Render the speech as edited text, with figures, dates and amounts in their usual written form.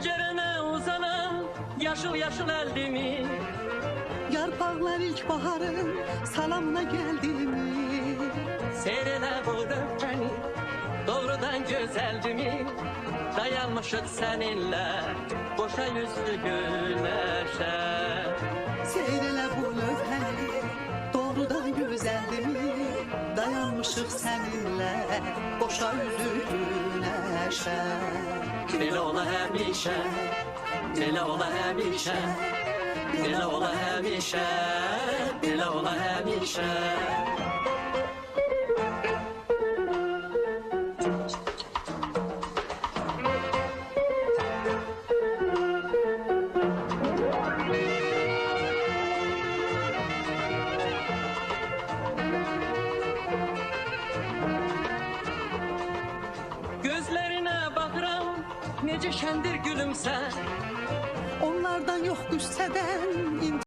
Pencerene uzanan yaşıl yaşıl eldimi, Yarpaqlar ilkbaharın salamına geldi mi? seyrele bu öpkəni doğrudan güzeldi mi? Dayanmışık seninle boşa yüzlü güneşe. Seyrelə bu lövhəni doğrudan gözəldi mi? Dayanmışıq səninlə boşa üzü günəşə. Belə ola həmişə, belə ola həmişə, belə ola həmişə, belə ola həmişə. Gözlerine bakıram, nece şendir gülümser. Onlardan yox qüssədən